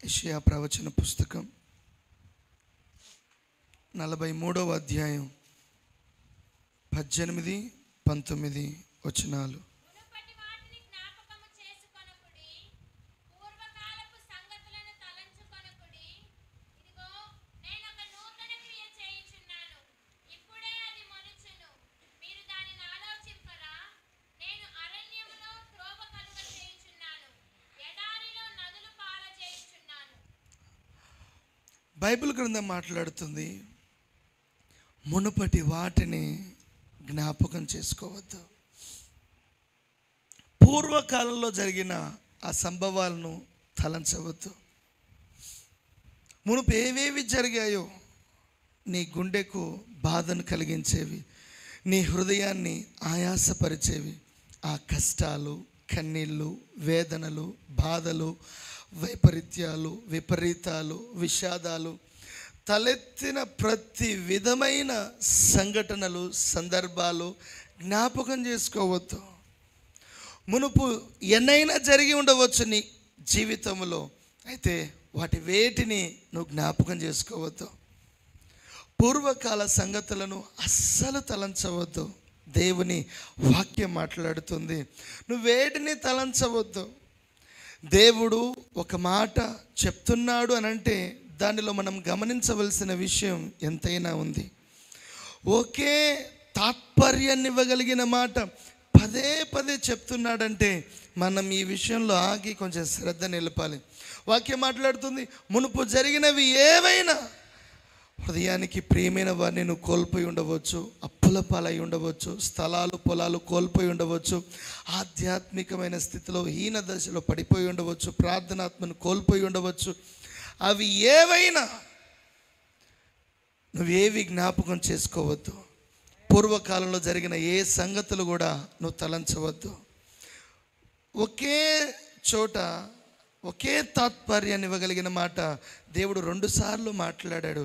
యెషయా ప్రవచన పుస్తకం 43వ అధ్యాయం 18, 19 వచనాలు. బైబిల్ గ్రంథం మాట్లాడుతుంది, మునుపటి వాటిని జ్ఞాపకం చేసుకోవద్దు. పూర్వకాలంలో జరిగిన ఆ సంభవాలను తలంచవద్దు. మునుపు ఏవేవి జరిగాయో నీ గుండెకు బాధను కలిగించేవి, నీ హృదయాన్ని ఆయాసపరిచేవి, ఆ కష్టాలు, కన్నీళ్ళు, వేదనలు, బాధలు, వైపరీత్యాలు, విపరీతాలు, విషాదాలు, తలెత్తిన ప్రతి విధమైన సంఘటనలు, సందర్భాలు జ్ఞాపకం చేసుకోవద్దు. మునుపు ఎన్నైనా జరిగి ఉండవచ్చు నీ జీవితంలో, అయితే వాటి వేటిని నువ్వు జ్ఞాపకం చేసుకోవద్దు. పూర్వకాల సంగతులను అస్సలు తలంచవద్దు. దేవుని వాక్యం మాట్లాడుతుంది, నువ్వు వేటిని తలంచవద్దు. దేవుడు ఒక మాట చెప్తున్నాడు అని అంటే దానిలో మనం గమనించవలసిన విషయం ఎంతైనా ఉంది. ఒకే తాత్పర్యాన్ని ఇవ్వగలిగిన మాట పదే పదే చెప్తున్నాడంటే మనం ఈ విషయంలో ఆగి కొంచెం శ్రద్ధ నిలపాలి. వాక్యం మాట్లాడుతుంది, మునుపు జరిగినవి ఏవైనా హృదయానికి ప్రియమైన వారిని నువ్వు కోల్పోయి ఉండవచ్చు, అప్పుల పాలై ఉండవచ్చు, స్థలాలు పొలాలు కోల్పోయి ఉండవచ్చు, ఆధ్యాత్మికమైన స్థితిలో హీన దశలో పడిపోయి ఉండవచ్చు, ప్రార్థనాత్మను కోల్పోయి ఉండవచ్చు. అవి ఏవైనా నువ్వేవి జ్ఞాపకం చేసుకోవద్దు. పూర్వకాలంలో జరిగిన ఏ సంగతులు కూడా నువ్వు తలంచవద్దు. ఒకే చోట ఒకే తాత్పర్యాన్ని ఇవ్వగలిగిన మాట దేవుడు 2 సార్లు మాట్లాడాడు.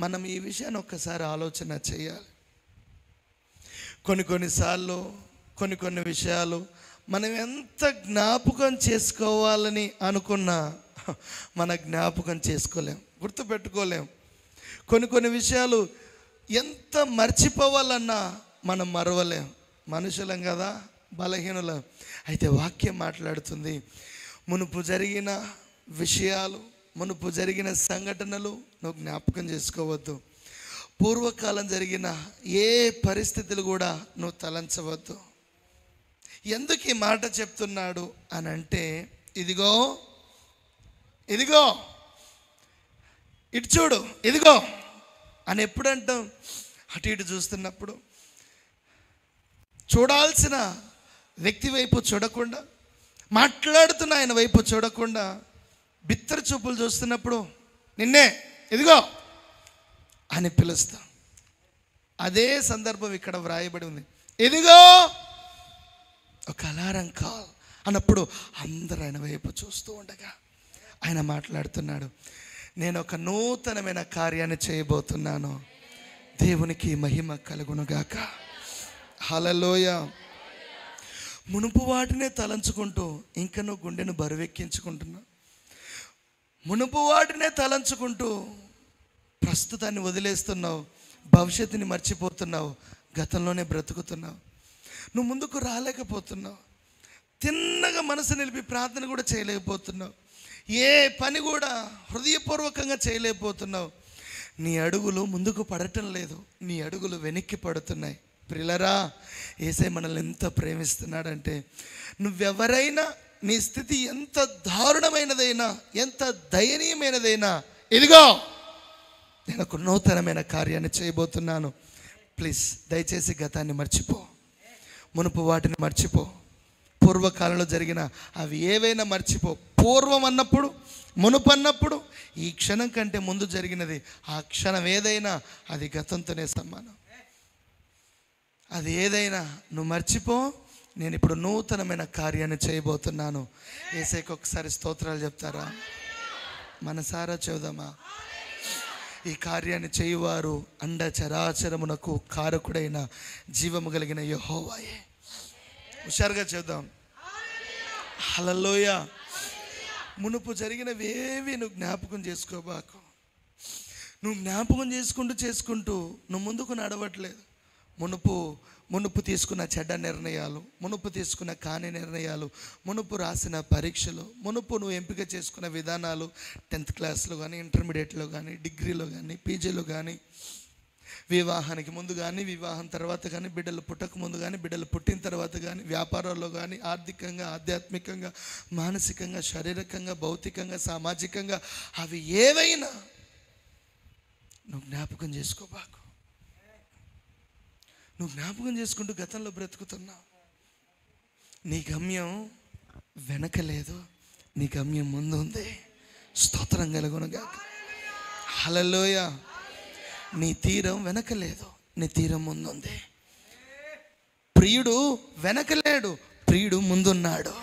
మనం ఈ విషయాన్ని ఒక్కసారి ఆలోచన చేయాలి. కొన్నిసార్లు కొన్ని విషయాలు మనం ఎంత జ్ఞాపకం చేసుకోవాలని అనుకున్నా మన జ్ఞాపకం చేసుకోలేం, గుర్తుపెట్టుకోలేం. కొన్ని విషయాలు ఎంత మర్చిపోవాలన్నా మనం మరవలేం. మనుషులం కదా, బలహీనులం. అయితే వాక్యం మాట్లాడుతుంది, మునుపు జరిగిన విషయాలు, మునుపు జరిగిన సంఘటనలు నువ్వు జ్ఞాపకం చేసుకోవద్దు. పూర్వకాలం జరిగిన ఏ పరిస్థితులు కూడా నువ్వు తలంచవద్దు. ఎందుకు ఈ మాట చెప్తున్నాడు అని అంటే, ఇదిగో ఇటు చూడు, ఇదిగో అని ఎప్పుడంటాం? అటు ఇటు చూస్తున్నప్పుడు, చూడాల్సిన వ్యక్తి వైపు చూడకుండా, మాట్లాడుతున్న ఆయన వైపు చూడకుండా బిత్తర చూపులు చూస్తున్నప్పుడు నిన్నే ఇదిగో అని పిలుస్తా. అదే సందర్భం ఇక్కడ వ్రాయబడి ఉంది. ఇదిగో ఒక అలారం కాల్ అన్నప్పుడు అందరూ ఆయన వైపు చూస్తూ ఉండగా ఆయన మాట్లాడుతున్నాడు, నేను ఒక నూతనమైన కార్యాన్ని చేయబోతున్నాను, దేవునికి మహిమ కలుగునుగాక. హల్లెలూయా. మునుపు వాటినే తలంచుకుంటూ ఇంకా నువ్వు గుండెను బరువెక్కించుకుంటున్నావు. మునుపు వాటినే తలంచుకుంటూ ప్రస్తుతాన్ని వదిలేస్తున్నావు, భవిష్యత్తుని మర్చిపోతున్నావు, గతంలోనే బ్రతుకుతున్నావు. నువ్వు ముందుకు రాలేకపోతున్నావు, తిన్నగా మనసు నిలిపి ప్రార్థన కూడా చేయలేకపోతున్నావు, ఏ పని కూడా హృదయపూర్వకంగా చేయలేకపోతున్నావు. నీ అడుగులు ముందుకు పడటం లేదు, నీ అడుగులు వెనక్కి పడుతున్నాయి. ప్రియులారా, యేసయ్య మనల్ని ఎంత ప్రేమిస్తున్నాడంటే, నువ్వెవరైనా నీ స్థితి ఎంత దారుణమైనదైనా, ఎంత దయనీయమైనదైనా, ఇదిగో నేను ఒక నూతనమైన కార్యాన్ని చేయబోతున్నాను. ప్లీజ్ దయచేసి గతాన్ని మర్చిపో, మునుపు వాటిని మర్చిపో, పూర్వకాలంలో జరిగిన అవి ఏవైనా మర్చిపో. పూర్వం అన్నప్పుడు, మునుపు అన్నప్పుడు ఈ క్షణం కంటే ముందు జరిగినది, ఆ క్షణం ఏదైనా అది గతంతోనే సమానం. అది ఏదైనా నువ్వు మర్చిపో. నేను ఇప్పుడు నూతనమైన కార్యాన్ని చేయబోతున్నాను. యేసయ్యకి ఒకసారి స్తోత్రాలు చెప్తారా? మనసారా చూద్దామా? ఈ కార్యాన్ని చేయువారు అండ చరాచరమునకు కారకుడైన జీవము కలిగిన యెహోవాయే. హుషారుగా చూద్దాం. హల్లెలూయా. మునుపు జరిగినవేవి నువ్వు జ్ఞాపకం చేసుకోబాకు. నువ్వు జ్ఞాపకం చేసుకుంటూ నువ్వు ముందుకు నడవట్లేదు. మునుపు తీసుకున్న చెడ్డ నిర్ణయాలు, మునుపు తీసుకున్న కాని నిర్ణయాలు, మునుపు రాసిన పరీక్షలు, మునుపు నువ్వు ఎంపిక చేసుకున్న విధానాలు, 10th క్లాస్లో కానీ, ఇంటర్మీడియట్లో కానీ, డిగ్రీలో కానీ, పీజీలో కానీ, వివాహానికి ముందు కానీ, వివాహం తర్వాత కానీ, బిడ్డలు పుట్టక ముందు కానీ, బిడ్డలు పుట్టిన తర్వాత కానీ, వ్యాపారాల్లో కానీ, ఆర్థికంగా, ఆధ్యాత్మికంగా, మానసికంగా, శారీరకంగా, భౌతికంగా, సామాజికంగా, అవి ఏవైనా నువ్వు జ్ఞాపకం చేసుకోబాకు. నువ్వు జ్ఞాపకం చేసుకుంటూ గతంలో బ్రతుకుతున్నావు. నీ గమ్యం వెనక లేదు, నీ గమ్యం ముందు ఉంది. స్తోత్రం కలుగునుగాక. హల్లెలూయా. నీ తీరం వెనక లేదు, నీ తీరం ముందుంది. ప్రియుడు వెనక లేడు, ప్రియుడు ముందున్నాడు.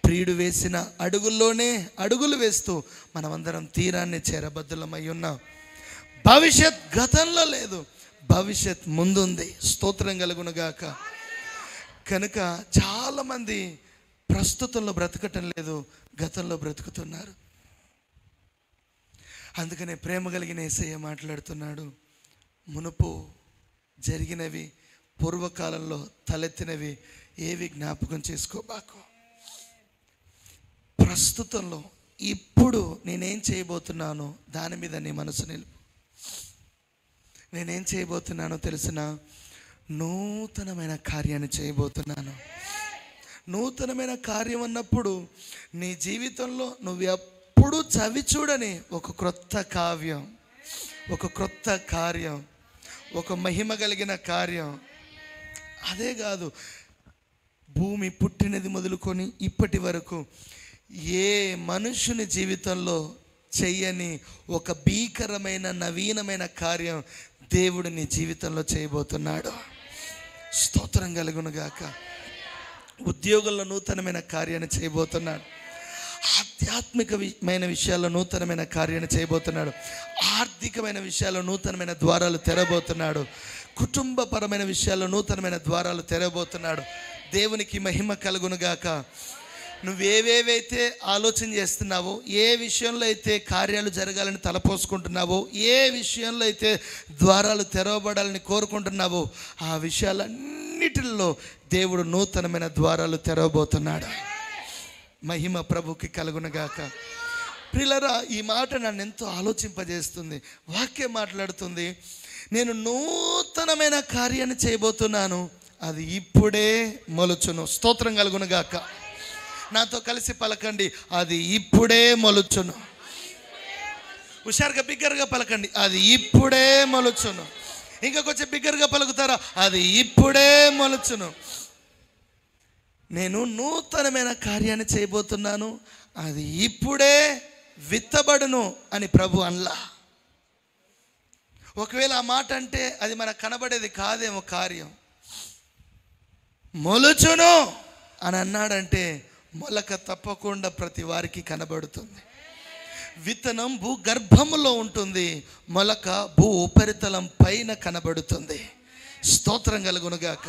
ప్రియుడు వేసిన అడుగుల్లోనే అడుగులు వేస్తూ మనమందరం తీరాన్ని చేరబద్దులమై ఉన్నాం. భవిష్యత్ గతంలో లేదు, భవిష్యత్ ముందుంది. స్తోత్రం కలుగునుగాక. కనుక చాలామంది ప్రస్తుతంలో బ్రతకటం లేదు, గతంలో బ్రతుకుతున్నారు. అందుకనే ప్రేమ కలిగిన యేసయ్య మాట్లాడుతున్నాడు, మునుపు జరిగినవి, పూర్వకాలంలో తలెత్తినవి ఏవి జ్ఞాపకం చేసుకోబాకు. ప్రస్తుతంలో ఇప్పుడు నేనేం చేయబోతున్నానో దాని మీద నీ మనసు నిలుపు. నేనేం చేయబోతున్నానో తెలిసిన, నూతనమైన కార్యాన్ని చేయబోతున్నాను. నూతనమైన కార్యం అన్నప్పుడు నీ జీవితంలో నువ్వు ఎప్పుడు చవి చూడని ఒక క్రొత్త కావ్యం, ఒక క్రొత్త కార్యం, ఒక మహిమ కలిగిన కార్యం. అదే కాదు, భూమి పుట్టినది మొదలుకొని ఇప్పటి వరకు ఏ మనుషుని జీవితంలో చెయ్యని ఒక భీకరమైన నవీనమైన కార్యం దేవుడు నీ జీవితంలో చేయబోతున్నాడు. స్తోత్రం కలుగునుగాక. ఉద్యోగంలో నూతనమైన కార్యాన్ని చేయబోతున్నాడు. ఆధ్యాత్మికమైన విషయాల్లో నూతనమైన కార్యాన్ని చేయబోతున్నాడు. ఆర్థికమైన విషయాల్లో నూతనమైన ద్వారాలు తెరబోతున్నాడు. కుటుంబపరమైన విషయాల్లో నూతనమైన ద్వారాలు తెరబోతున్నాడు. దేవునికి మహిమ కలుగునుగాక. నువ్వేవేవైతే ఆలోచన చేస్తున్నావో, ఏ విషయంలో అయితే కార్యాలు జరగాలని తలపోసుకుంటున్నావో, ఏ విషయంలో అయితే ద్వారాలు తెరవబడాలని కోరుకుంటున్నావో, ఆ విషయాలన్నిటిలో దేవుడు నూతనమైన ద్వారాలు తెరవబోతున్నాడు. మహిమ ప్రభుకి కలుగునుగాక. ప్రియులారా, ఈ మాట నన్ను ఎంతో ఆలోచింపజేస్తుంది. వాక్యం మాట్లాడుతుంది, నేను నూతనమైన కార్యాన్ని చేయబోతున్నాను, అది ఇప్పుడే మొలుచును. స్తోత్రం కలుగునుగాక. నాతో కలిసి పలకండి, అది ఇప్పుడే మొలుచును. హుషారుగా బిగ్గరగా పలకండి, అది ఇప్పుడే మొలుచును. ఇంకా కొంచెం బిగ్గరగా పలుకుతారా, అది ఇప్పుడే మొలుచును. నేను నూతనమైన కార్యాన్ని చేయబోతున్నాను, అది ఇప్పుడే విత్తబడును అని ప్రభు అనలా. ఒకవేళ ఆ మాట అంటే అది మనకు కనబడేది కాదేమో కార్యం. మొలుచును అని అన్నాడంటే మొలక తప్పకుండా ప్రతి వారికి కనబడుతుంది. విత్తనం భూగర్భములో ఉంటుంది, మొలక భూ ఉపరితలం పైన కనబడుతుంది. స్తోత్రం కలుగునుగాక.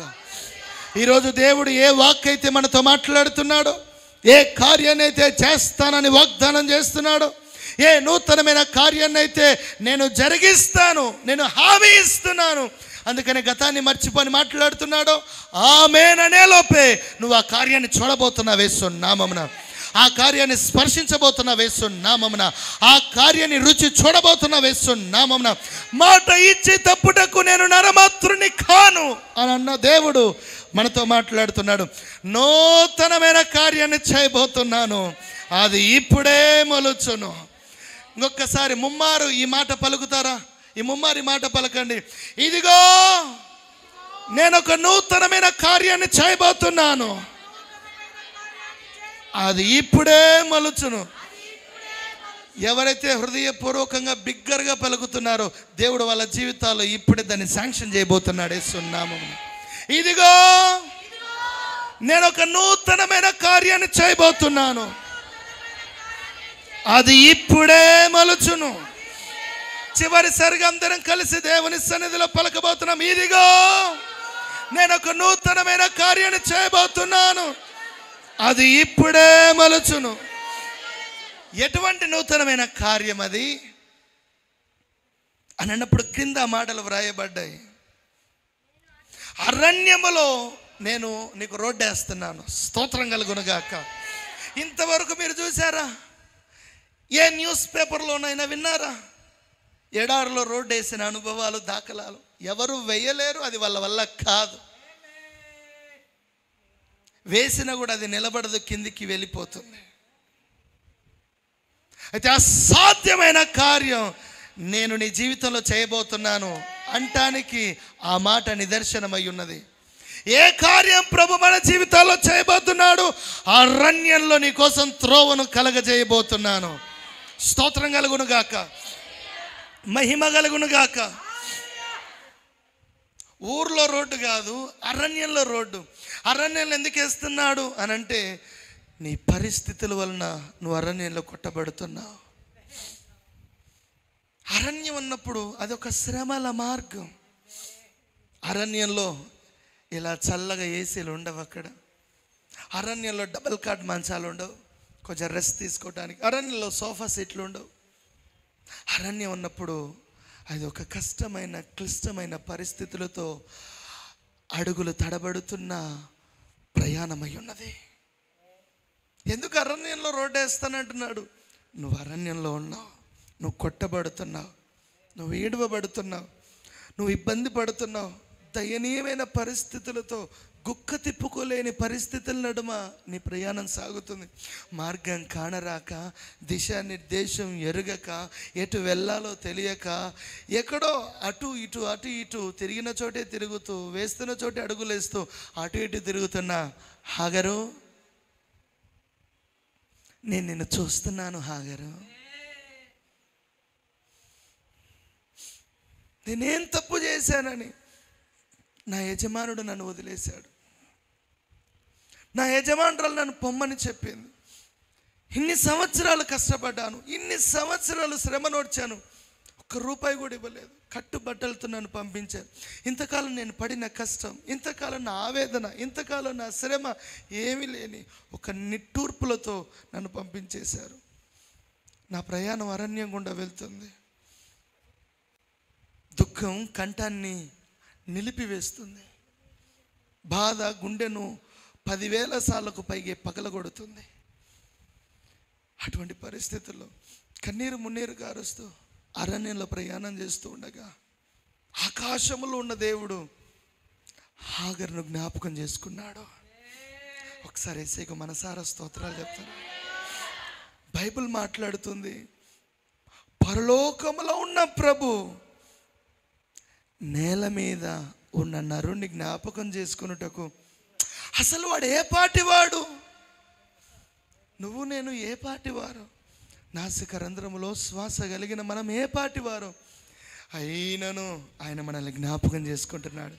ఈరోజు దేవుడు ఏ వాక్ అయితే మనతో మాట్లాడుతున్నాడో, ఏ కార్యాన్ని అయితే చేస్తానని వాగ్దానం చేస్తున్నాడో, ఏ నూతనమైన కార్యాన్ని అయితే నేను జరిగిస్తాను, నేను హామీ ఇస్తున్నాను, అందుకనే గతాన్ని మర్చిపోని మాట్లాడుతున్నాడో, ఆమేన్ అనే లోపే నువ్వు ఆ కార్యాన్ని చూడబోతున్నావు యేసు నామమున. ఆ కార్యాన్ని స్పర్శించబోతున్నావు యేసు నామమున. ఆ కార్యాన్ని రుచి చూడబోతున్నావు యేసు నామమున. మాట ఇచ్చి తప్పుటకు నేను నరమాత్రుని కాను అని అన్న దేవుడు మనతో మాట్లాడుతున్నాడు. నూతనమైన కార్యాన్ని చేయబోతున్నాను, అది ఇప్పుడే మొలుచును. ఇంకొకసారి ముమ్మారు ఈ మాట పలుకుతారా? ఈ ముమ్మారి మాట పలకండి, ఇదిగో నేను ఒక నూతనమైన కార్యాన్ని చేయబోతున్నాను, అది ఇప్పుడే మొలుచును. ఎవరైతే హృదయపూర్వకంగా బిగ్గరగా పలుకుతున్నారో దేవుడు వాళ్ళ జీవితాల్లో ఇప్పుడే దాన్ని శాంక్షన్ చేయబోతున్నాడు యేసు నామమున. ఇదిగో నేను ఒక నూతనమైన కార్యాన్ని చేయబోతున్నాను, అది ఇప్పుడే మొలుచును. చివరిసారిగా అందరం కలిసి దేవుని సన్నిధిలో పలకబోతున్నాం, ఇదిగో నేను ఒక నూతనమైన కార్యాన్ని చేయబోతున్నాను, అది ఇప్పుడే మొలుచును. ఎటువంటి నూతనమైన కార్యం అది అని అన్నప్పుడు క్రింద మాటలు వ్రాయబడ్డాయి. అరణ్యములో నేను నీకు రోడ్డు వేస్తున్నాను. స్తోత్రం కలుగునుగాక. ఇంతవరకు మీరు చూసారా? ఏ న్యూస్ పేపర్లోనైనా విన్నారా? ఎడారిలో రోడ్డు వేసిన అనుభవాలు, దాఖలాలు ఎవరు వేయలేరు. అది వాళ్ళ వల్ల కాదు. వేసినా కూడా అది నిలబడదు, కిందికి వెళ్ళిపోతుంది. అయితే అసాధ్యమైన కార్యం నేను నీ జీవితంలో చేయబోతున్నాను అంటానికి ఆ మాట నిదర్శనమై ఉన్నది. ఏ కార్యం ప్రభు మన జీవితాల్లో చేయబోతున్నాడు? అరణ్యంలో నీ కోసం త్రోవను కలగజేయబోతున్నాను. స్తోత్రం కలుగును గాక, మహిమ కలుగును గాక. ఊర్లో రోడ్డు కాదు, అరణ్యంలో రోడ్డు. అరణ్యంలో ఎందుకు వేస్తున్నాడు అని అంటే, నీ పరిస్థితుల వలన నువ్వు అరణ్యంలో కొట్టబడుతున్నావు. అరణ్యం ఉన్నప్పుడు అదొక శ్రమల మార్గం. అరణ్యంలో ఇలా చల్లగా ఏసీలు ఉండవు. అక్కడ అరణ్యంలో డబుల్ కాట్ మంచాలు ఉండవు, కొంచెం రెస్ట్ తీసుకోవడానికి. అరణ్యంలో సోఫా సెట్లు ఉండవు. అరణ్యం ఉన్నప్పుడు అది ఒక కష్టమైన, క్లిష్టమైన పరిస్థితులతో అడుగులు తడబడుతున్న ప్రయాణమై ఉన్నది. ఎందుకు అరణ్యంలో రోడ్డు వేస్తానంటున్నాడు? నువ్వు అరణ్యంలో ఉన్నావు, నువ్వు కొట్టబడుతున్నావు, నువ్వు ఈడవబడుతున్నావు, నువ్వు ఇబ్బంది పడుతున్నావు. దయనీయమైన పరిస్థితులతో, గుక్క తిప్పుకోలేని పరిస్థితుల నడుమ నీ ప్రయాణం సాగుతుంది. మార్గం కానరాక, దిశానిర్దేశం ఎరుగక, ఎటు వెళ్ళాలో తెలియక, ఎక్కడో అటు ఇటు తిరిగిన చోటే తిరుగుతూ, వేస్తున్న చోటే అడుగులేస్తూ అటు ఇటు తిరుగుతున్నా, హాగరు నేను నిన్ను చూస్తున్నాను. హాగరు, నేనేం తప్పు చేశానని నా యజమానుడు నన్ను వదిలేశాడు. నా యజమానురాలు నన్ను పొమ్మని చెప్పింది. ఇన్ని సంవత్సరాలు కష్టపడ్డాను, ఇన్ని సంవత్సరాలు శ్రమ నోడ్చాను, ఒక్క రూపాయి కూడా ఇవ్వలేదు. కట్టుబట్టలతో నన్ను పంపించారు. ఇంతకాలం నేను పడిన కష్టం, ఇంతకాలం నా ఆవేదన, ఇంతకాలం నా శ్రమ ఏమీ లేని ఒక నిట్టూర్పులతో నన్ను పంపించేశారు. నా ప్రయాణం అరణ్యం గుండా వెళ్తుంది. దుఃఖం కంఠాన్ని నిలిపివేస్తుంది. బాధ గుండెను 10,000 సార్లకు పైగా పగలగొడుతుంది. అటువంటి పరిస్థితుల్లో కన్నీరు మున్నీరు గారుస్తూ అరణ్యంలో ప్రయాణం చేస్తూ ఉండగా, ఆకాశంలో ఉన్న దేవుడు హాగరును జ్ఞాపకం చేసుకున్నాడు. ఒకసారి యేసయ్యకు మనసారా స్తోత్రాలు చెప్తాను. బైబిల్ మాట్లాడుతుంది, పరలోకములో ఉన్న ప్రభు నేల మీద ఉన్న నరుణ్ణి జ్ఞాపకం చేసుకున్నటకు. అసలు వాడు ఏ పాటివాడు? నువ్వు నేను ఏ పాటివారు? నాసిక రంధ్రములో శ్వాస కలిగిన మనం ఏ పాటివారు? అయినను ఆయన మనల్ని జ్ఞాపకం చేసుకుంటున్నాడు.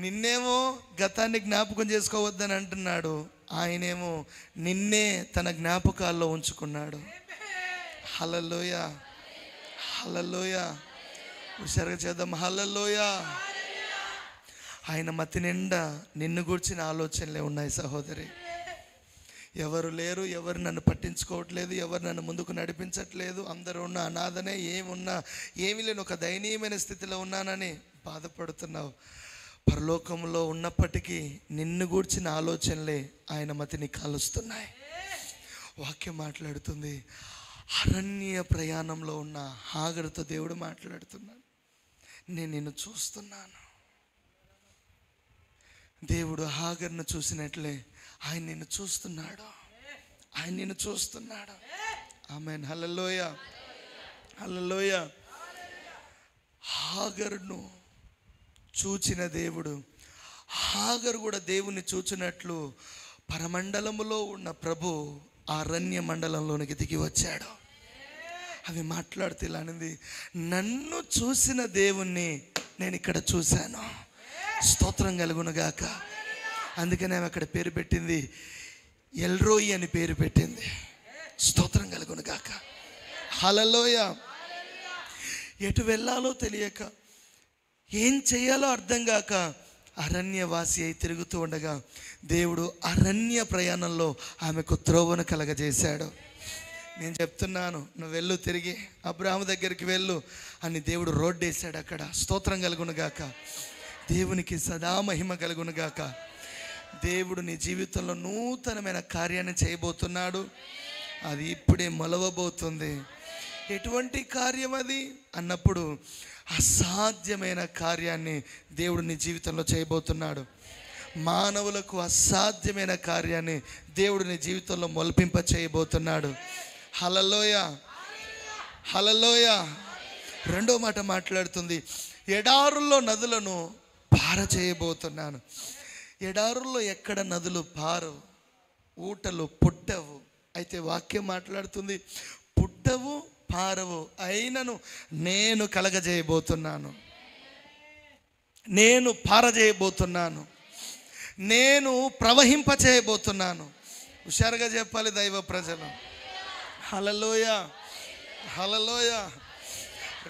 నిన్నేమో గతాన్ని జ్ఞాపకం చేసుకోవద్దని అంటున్నాడు, ఆయనేమో నిన్నే తన జ్ఞాపకాల్లో ఉంచుకున్నాడు. హల్లెలూయా, హల్లెలూయా. హుషారుగా చేద్దాం, హల్లెలూయా. ఆయన మతి నిండా నిన్ను గూర్చిన ఆలోచనలే ఉన్నాయి సహోదరి. ఎవరు లేరు, ఎవరు నన్ను పట్టించుకోవట్లేదు, ఎవరు నన్ను ముందుకు నడిపించట్లేదు, అందరూ ఉన్న అనాథనే, ఏమీ లేని ఒక దయనీయమైన స్థితిలో ఉన్నానని బాధపడుతున్నావు. పరలోకంలో ఉన్నప్పటికీ నిన్ను గూర్చిన ఆలోచనలే ఆయన మతిని కాలుస్తున్నాయి. వాక్యం మాట్లాడుతుంది, అరణ్య ప్రయాణంలో ఉన్న హాగరుతో దేవుడు మాట్లాడుతున్నాడు. నేను నిన్ను చూస్తున్నాను. దేవుడు హాగరును చూసినట్లే ఆయన నిన్ను చూస్తున్నాడు. ఆయన నిన్ను చూస్తున్నాడు. ఆమేన్, హల్లెలూయా, హల్లెలూయా. హాగరును చూచిన దేవుడు, హాగరు కూడా దేవుని చూచినట్లు పరమండలములో ఉన్న ప్రభు అరణ్య మండలంలోనికి దిగి వచ్చాడు. అవి మాట్లాడుతూ ఇలా అనింది, నన్ను చూసిన దేవుణ్ణి నేను ఇక్కడ చూశాను. స్తోత్రం కలుగునుగాక. అందుకనే ఆమె అక్కడ పేరు పెట్టింది, ఎల్రోయి అని పేరు పెట్టింది. స్తోత్రం కలుగునుగాక. హల్లెలూయా. ఎటు వెళ్ళాలో తెలియక, ఏం చేయాలో అర్థం కాక అరణ్యవాసి అయి తిరుగుతూ ఉండగా దేవుడు అరణ్య ప్రయాణంలో ఆమెకు త్రోవను కలగజేశాడు. నేను చెప్తున్నాను, నువ్వు వెళ్ళు, తిరిగి అబ్రాహాము దగ్గరికి వెళ్ళు అని దేవుడు రోడ్డు వేశాడు. అక్కడ స్తోత్రం కలుగునుగాక, దేవునికి సదా మహిమ కలుగునుగాక. దేవుడు నీ జీవితంలో నూతనమైన కార్యాన్ని చేయబోతున్నాడు. అది ఇప్పుడే మొలవబోతుంది. ఎటువంటి కార్యం అది అన్నప్పుడు, అసాధ్యమైన కార్యాన్ని దేవుడు నీ జీవితంలో చేయబోతున్నాడు. మానవులకు అసాధ్యమైన కార్యాన్ని దేవుడు నీ జీవితంలో మొలిపింప చేయబోతున్నాడు. హల్లెలూయా, హల్లెలూయా. రెండో మాట మాట్లాడుతుంది, ఎడారుల్లో నదులను పారచేయబోతున్నాను. ఎడారుల్లో ఎక్కడ నదులు పారవు, ఊటలు పుట్టవు. అయితే వాక్యం మాట్లాడుతుంది, పుట్టవు పారవు, అయినను నేను కలగజేయబోతున్నాను, నేను పారజేయబోతున్నాను, నేను ప్రవహింపచేయబోతున్నాను. హుషారుగా చెప్పాలి దైవ ప్రజలు. హల్లెలూయా, హల్లెలూయా.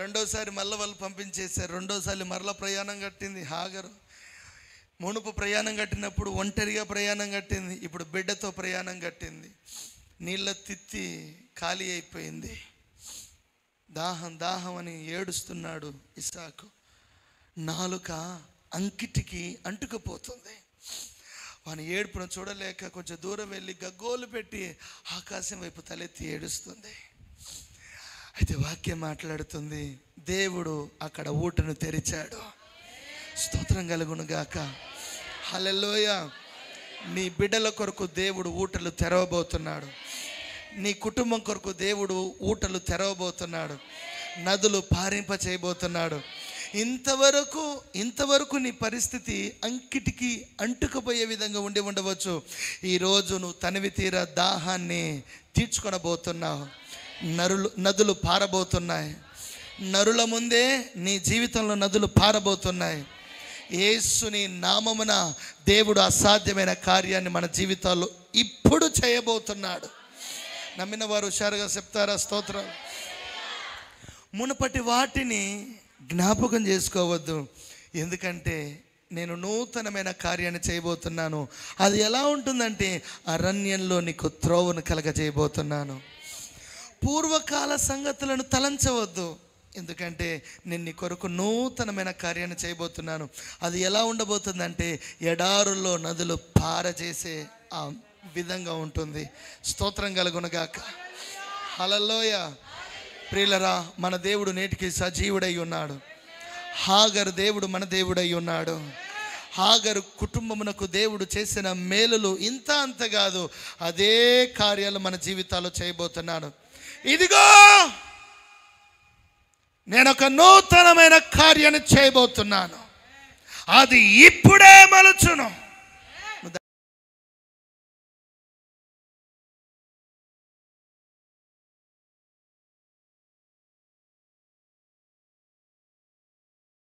రెండోసారి మళ్ళీ వాళ్ళు పంపించేశారు. రెండోసారి మరల ప్రయాణం కట్టింది హాగరు. మునుపు ప్రయాణం కట్టినప్పుడు ఒంటరిగా ప్రయాణం కట్టింది, ఇప్పుడు బిడ్డతో ప్రయాణం కట్టింది. నీళ్ళ తిత్తి ఖాళీ అయిపోయింది. దాహం దాహం అని ఏడుస్తున్నాడు ఇస్సాకు. నాలుక అంకిటికి అంటుకుపోతుంది. వాని ఏడుపును చూడలేక కొంచెం దూరం వెళ్ళి గగ్గోలు పెట్టి ఆకాశం వైపు తలెత్తి ఏడుస్తుంది. అయితే వాక్యం మాట్లాడుతుంది, దేవుడు అక్కడ ఊటను తెరిచాడు. స్తోత్రం కలుగునుగాక, హల్లెలూయా. నీ బిడ్డల కొరకు దేవుడు ఊటలు తెరవబోతున్నాడు. నీ కుటుంబం కొరకు దేవుడు ఊటలు తెరవబోతున్నాడు. నదులు పారింప చేయబోతున్నాడు. ఇంతవరకు నీ పరిస్థితి అంకిటికి అంటుకుపోయే విధంగా ఉండి ఉండవచ్చు. ఈరోజు నువ్వు తనివి తీర దాహాన్ని తీర్చుకొనబోతున్నావు. నదులు పారబోతున్నాయి. నరుల ముందే నీ జీవితంలో నదులు పారబోతున్నాయి. యేసుని నామమున దేవుడు అసాధ్యమైన కార్యాన్ని మన జీవితాల్లో ఇప్పుడు చేయబోతున్నాడు. నమ్మిన వారు హుషారుగా చెప్తారా స్తోత్రం. మునుపటి వాటిని జ్ఞాపకం చేసుకోవద్దు, ఎందుకంటే నేను నూతనమైన కార్యాన్ని చేయబోతున్నాను. అది ఎలా ఉంటుందంటే, అరణ్యంలో నీకు త్రోవను కలగజేయబోతున్నాను. పూర్వకాల సంగతులను తలంచవద్దు, ఎందుకంటే నేను నీ కొరకు నూతనమైన కార్యాన్ని చేయబోతున్నాను. అది ఎలా ఉండబోతుందంటే, ఎడారుల్లో నదులు పారజేసే ఆ విధంగా ఉంటుంది. స్తోత్రం కలుగునుగాక, హల్లెలూయా. ప్రియులరా, మన దేవుడు నేటికి సజీవుడై ఉన్నాడు. హాగరు దేవుడు మన దేవుడై ఉన్నాడు. హాగరు కుటుంబమునకు దేవుడు చేసిన మేలులు ఇంత అంత కాదు, అదే కార్యాలు మన జీవితాల్లో చేయబోతున్నాడు. ఇదిగో నేను ఒక నూతనమైన కార్యాన్ని చేయబోతున్నాను, అది ఇప్పుడే మలుచును.